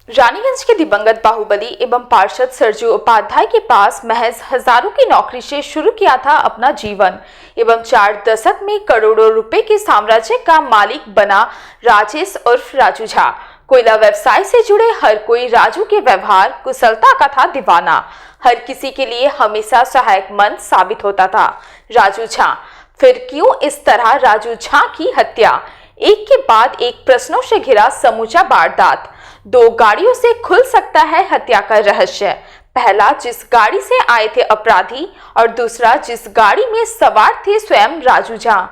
रानीगंज के दिवंगत बाहुबली एवं पार्षद सरजू उपाध्याय के पास महज हजारों की नौकरी से शुरू किया था अपना जीवन एवं 4 दशक में करोड़ों रुपए के साम्राज्य का मालिक बना राजेश उर्फ राजू झा। कोयला व्यवसाय से जुड़े हर कोई राजू के व्यवहार कुशलता का था दीवाना। हर किसी के लिए हमेशा सहायक मंद साबित होता था राजू झा। फिर क्यों इस तरह राजू झा की हत्या? एक के बाद एक प्रश्नों से घिरा समूचा वारदात। 2 गाड़ियों से खुल सकता है हत्या का रहस्य। पहला, जिस गाड़ी से आए थे अपराधी, और दूसरा, जिस गाड़ी में सवार थे स्वयं राजू झा।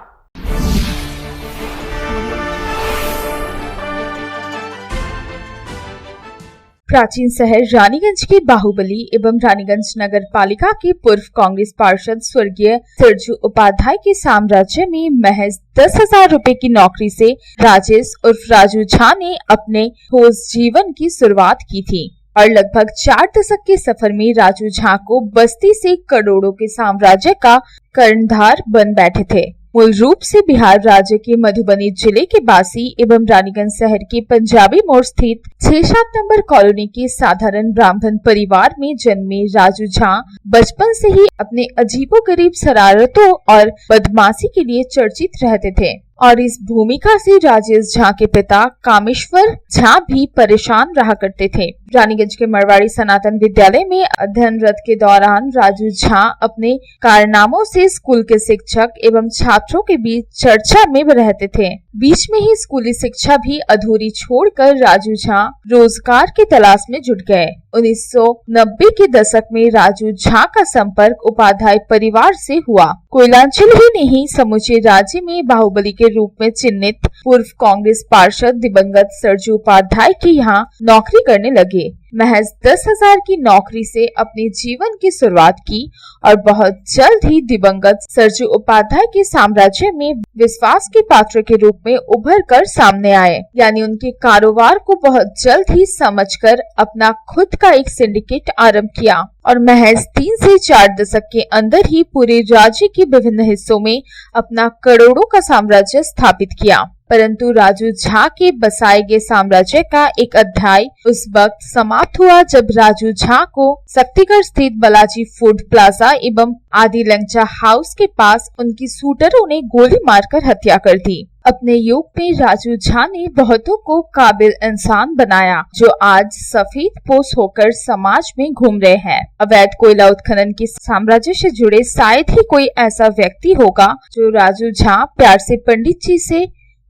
प्राचीन शहर रानीगंज के बाहुबली एवं रानीगंज नगर पालिका के पूर्व कांग्रेस पार्षद स्वर्गीय सरजू उपाध्याय के साम्राज्य में महज 10,000 रुपए की नौकरी से राजेश उर्फ राजू झा ने अपने ठोस जीवन की शुरुआत की थी और लगभग 4 दशक के सफर में राजू झा को बस्ती से करोड़ों के साम्राज्य का कर्णधार बन बैठे थे। मूल रूप से बिहार राज्य के मधुबनी जिले के बासी एवं रानीगंज शहर के पंजाबी मोड़ स्थित 6-7 नंबर कॉलोनी के साधारण ब्राह्मण परिवार में जन्मे राजू झा बचपन से ही अपने अजीबोगरीब शरारतों और बदमाशी के लिए चर्चित रहते थे और इस भूमिका से राजेश झा के पिता कामेश्वर झा भी परेशान रहा करते थे। रानीगंज के मरवाड़ी सनातन विद्यालय में अध्ययनरत के दौरान राजू झा अपने कारनामों से स्कूल के शिक्षक एवं छात्रों के बीच चर्चा में रहते थे। बीच में ही स्कूली शिक्षा भी अधूरी छोड़कर राजू झा रोजगार की तलाश में जुट गए। 1990 के दशक में राजू झा का संपर्क उपाध्याय परिवार से हुआ। कोयलांचल ही नहीं, समूचे राज्य में बाहुबली के रूप में चिन्हित पूर्व कांग्रेस पार्षद दिवंगत सरजू उपाध्याय की यहाँ नौकरी करने लगे। महज 10,000 की नौकरी से अपने जीवन की शुरुआत की और बहुत जल्द ही दिवंगत सरजू उपाध्याय के साम्राज्य में विश्वास के पात्र के रूप में उभर कर सामने आए। यानी उनके कारोबार को बहुत जल्द ही समझकर अपना खुद का एक सिंडिकेट आरंभ किया और महज 3 से 4 दशक के अंदर ही पूरे राज्य के विभिन्न हिस्सों में अपना करोड़ों का साम्राज्य स्थापित किया। परंतु राजू झा के बसाए गए साम्राज्य का एक अध्याय उस वक्त समाप्त हुआ जब राजू झा को शक्तिगढ़ स्थित बालाजी फूड प्लाजा एवं आदि लंचा हाउस के पास उनकी शूटरों ने गोली मारकर हत्या कर दी। अपने युग में राजू झा ने बहुतों को काबिल इंसान बनाया जो आज सफेद पोश होकर समाज में घूम रहे हैं। अवैध कोयला उत्खनन के साम्राज्य से जुड़े शायद ही कोई ऐसा व्यक्ति होगा जो राजू झा प्यार से पंडित जी से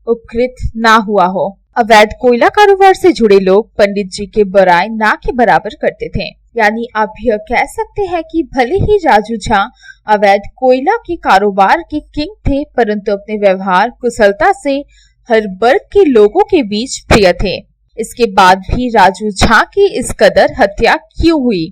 उपकृत ना हुआ हो। अवैध कोयला कारोबार से जुड़े लोग पंडित जी के बराई ना के बराबर करते थे। यानी आप यह कह सकते हैं कि भले ही राजू झा अवैध कोयला के कारोबार के किंग थे, परंतु अपने व्यवहार कुशलता से हर वर्ग के लोगों के बीच प्रिय थे। इसके बाद भी राजू झा की इस कदर हत्या क्यों हुई,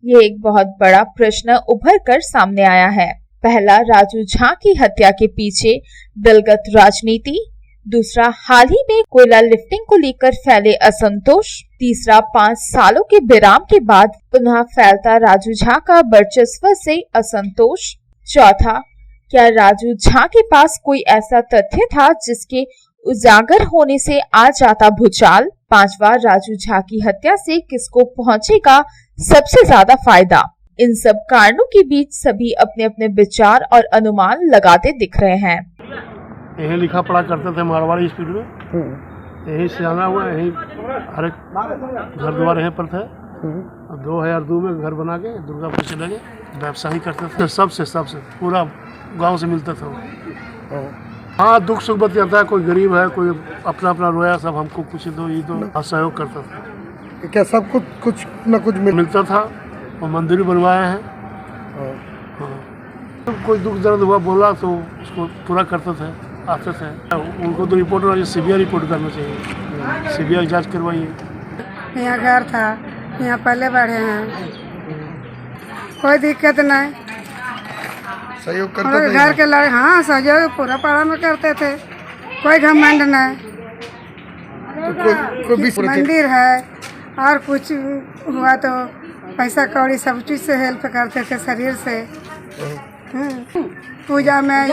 ये एक बहुत बड़ा प्रश्न उभर कर सामने आया है। पहला, राजू झा की हत्या के पीछे दलगत राजनीति। दूसरा, हाल ही में कोयला लिफ्टिंग को लेकर फैले असंतोष। तीसरा, 5 सालों के विराम के बाद पुनः फैलता राजू झा का वर्चस्व से असंतोष। चौथा, क्या राजू झा के पास कोई ऐसा तथ्य था जिसके उजागर होने से आ जाता भूचाल। पांचवा, राजू झा की हत्या से किसको पहुंचेगा सबसे ज्यादा फायदा। इन सब कारणों के बीच सभी अपने अपने विचार और अनुमान लगाते दिख रहे हैं। यही लिखा पढ़ा करते थे मारवाड़ी स्पीड में, यही सियाना हुआ, यही हर एक घर द्वार यहीं पर थे। 2002 में घर बना के दुर्गापुर चले गए। व्यवसाय ही करते थे, सबसे पूरा गांव से मिलता था। हाँ, दुख सुख बतियाता है, कोई गरीब है, कोई अपना अपना रोया, सब हमको कुछ दो, ये दो, सहयोग करता था। क्या सब कुछ न कुछ मिलता था। और मंदिर भी बनवाए हैं। कोई दुख दर्द हुआ बोला तो उसको पूरा करते थे, आते थे। उनको तो रिपोर्ट सीबीआई रिपोर्ट करना चाहिए, सीबीआई जांच करवाइए। यहाँ घर था, यहाँ पहले बढ़े हैं, कोई दिक्कत नहीं। सहयोग करते थे घर के लड़े, हाँ सहयोग पूरा पाड़ा में करते थे, कोई घमंड नहीं। तो मंदिर है और कुछ हुआ तो पैसा कौड़ी सब चीज से हेल्प करते थे, शरीर से। पूजा में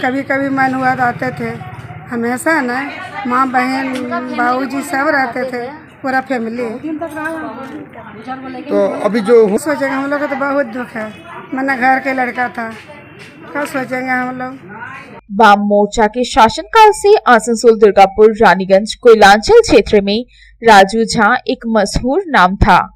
कभी कभी मन हुआ तो आते थे, हमेशा ना माँ बहन बाबूजी सब रहते थे, पूरा फैमिली। तो अभी जो सोचेंगे हम लोग को तो बहुत दुख है, मना घर के लड़का था, क्या सोचेंगे हम लोग। वाम मोर्चा के शासनकाल से आसनसोल, दुर्गापुर, रानीगंज, कोयलांचल क्षेत्र में राजू झा एक मशहूर नाम था।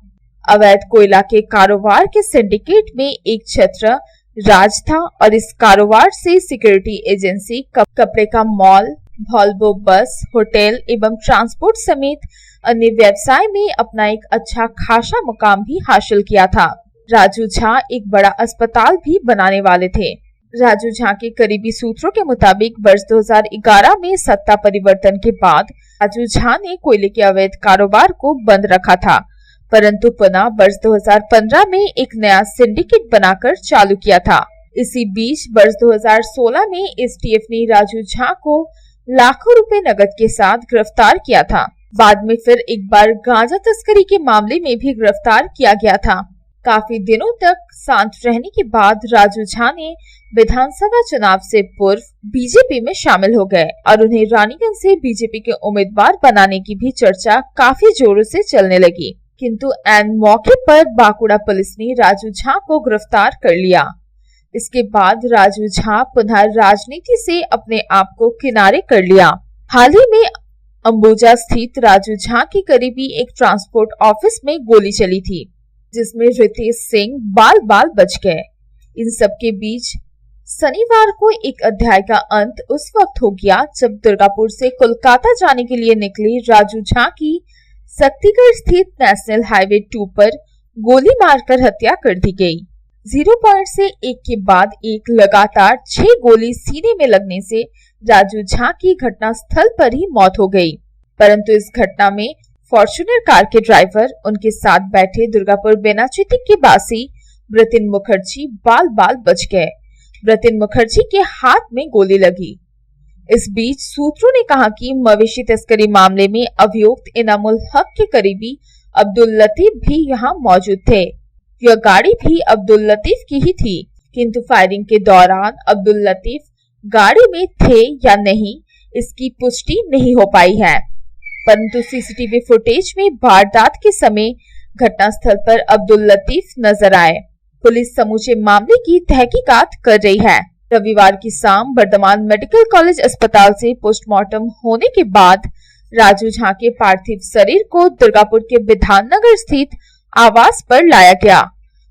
अवैध कोयला के कारोबार के सिंडिकेट में एक छत्र राज था और इस कारोबार से सिक्योरिटी एजेंसी, कपड़े का मॉल, वॉल्वो बस, होटल एवं ट्रांसपोर्ट समेत अन्य व्यवसाय में अपना एक अच्छा खासा मुकाम भी हासिल किया था। राजू झा एक बड़ा अस्पताल भी बनाने वाले थे। राजू झा के करीबी सूत्रों के मुताबिक वर्ष 2011 में सत्ता परिवर्तन के बाद राजू झा ने कोयले के अवैध कारोबार को बंद रखा था, परंतु पुनः वर्ष 2015 में एक नया सिंडिकेट बनाकर चालू किया था। इसी बीच वर्ष 2016 में एसटीएफ ने राजू झा को लाखों रुपए नकद के साथ गिरफ्तार किया था। बाद में फिर एक बार गांजा तस्करी के मामले में भी गिरफ्तार किया गया था। काफी दिनों तक शांत रहने के बाद राजू झा ने विधानसभा चुनाव से पूर्व बीजेपी में शामिल हो गए और उन्हें रानीगंज से बीजेपी के उम्मीदवार बनाने की भी चर्चा काफी जोरों से चलने लगी, किंतु ऐन मौके पर बांकुड़ा पुलिस ने राजू झा को गिरफ्तार कर लिया। इसके बाद राजू झा पुनः राजनीति से अपने आप को किनारे कर लिया। हाल ही में अंबुजा स्थित राजू झा के करीबी एक ट्रांसपोर्ट ऑफिस में गोली चली थी, जिसमें रितेश सिंह बाल बाल बच गए। इन सब के बीच शनिवार को एक अध्याय का अंत उस वक्त हो गया जब दुर्गापुर से कोलकाता जाने के लिए निकले राजू झा की शक्तिगढ़ स्थित नेशनल हाईवे 2 पर गोली मारकर हत्या कर दी गई। 0 पॉइंट से एक के बाद एक लगातार 6 गोली सीने में लगने से राजू झा की घटना स्थल पर ही मौत हो गई, परंतु इस घटना में फॉर्च्यूनर कार के ड्राइवर, उनके साथ बैठे दुर्गापुर बेनाचिती के वासी ब्रतिन मुखर्जी बाल बाल बच गए। ब्रतिन मुखर्जी के हाथ में गोली लगी। इस बीच सूत्रों ने कहा कि मवेशी तस्करी मामले में अभियुक्त इनामुल हक के करीबी अब्दुल लतीफ भी यहां मौजूद थे। यह गाड़ी भी अब्दुल लतीफ की ही थी, किंतु फायरिंग के दौरान अब्दुल लतीफ गाड़ी में थे या नहीं, इसकी पुष्टि नहीं हो पाई है, परंतु सीसीटीवी फुटेज में वारदात के समय घटनास्थल पर अब्दुल लतीफ नजर आए। पुलिस समूचे मामले की तहकीकात कर रही है। रविवार की शाम वर्धमान मेडिकल कॉलेज अस्पताल से पोस्टमार्टम होने के बाद राजू झा के पार्थिव शरीर को दुर्गापुर के विधाननगर स्थित आवास पर लाया गया,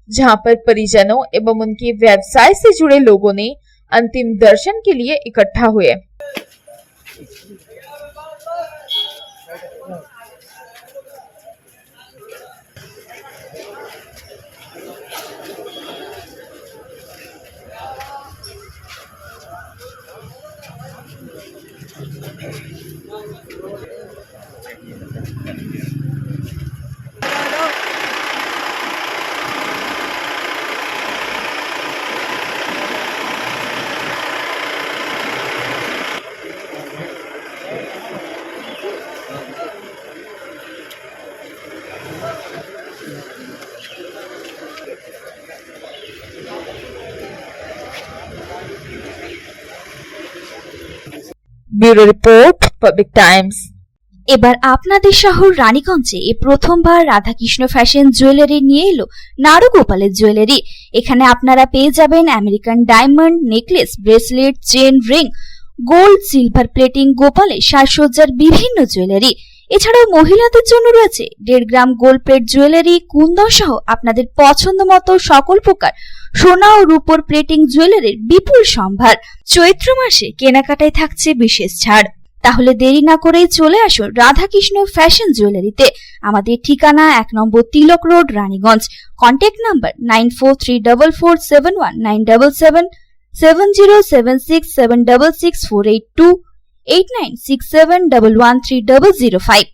जहां पर परिजनों एवं उनके व्यवसाय से जुड़े लोगों ने अंतिम दर्शन के लिए इकट्ठा हुए। Bureau report, public Times. এবার আপনাদের শহর রানীগঞ্জে প্রথমবার রাধাকৃষ্ণ ফ্যাশন জুয়েলারি নিয়ে এলো নাড়ুগোপালের জুয়েলারি। এখানে আপনারা পেয়ে যাবেন American diamond necklace, bracelet, chain, ring, gold, silver plating, গোপালের সাজসজ্জার বিভিন্ন জুয়েলারি। এছাড়াও মহিলাদের জন্য রয়েছে 1.5 গ্রাম গোল্ড প্লেট জুয়েলারি, কুন্দন সহ আপনাদের পছন্দ মতো সকল প্রকার সোনা ও রূপোর প্লেটিং জুয়েলারির বিপুল সম্ভার। চৈত্র মাসে কেনাকাটায় থাকছে বিশেষ ছাড়। তাহলে দেরি না করে চলে আসুন রাধাকৃষ্ণ ফ্যাশন জুয়েলারিতে। আমাদের ঠিকানা 1 নম্বর Tilak road, Raniganj. Contact number 9434719777, 7076766482, 8967113005।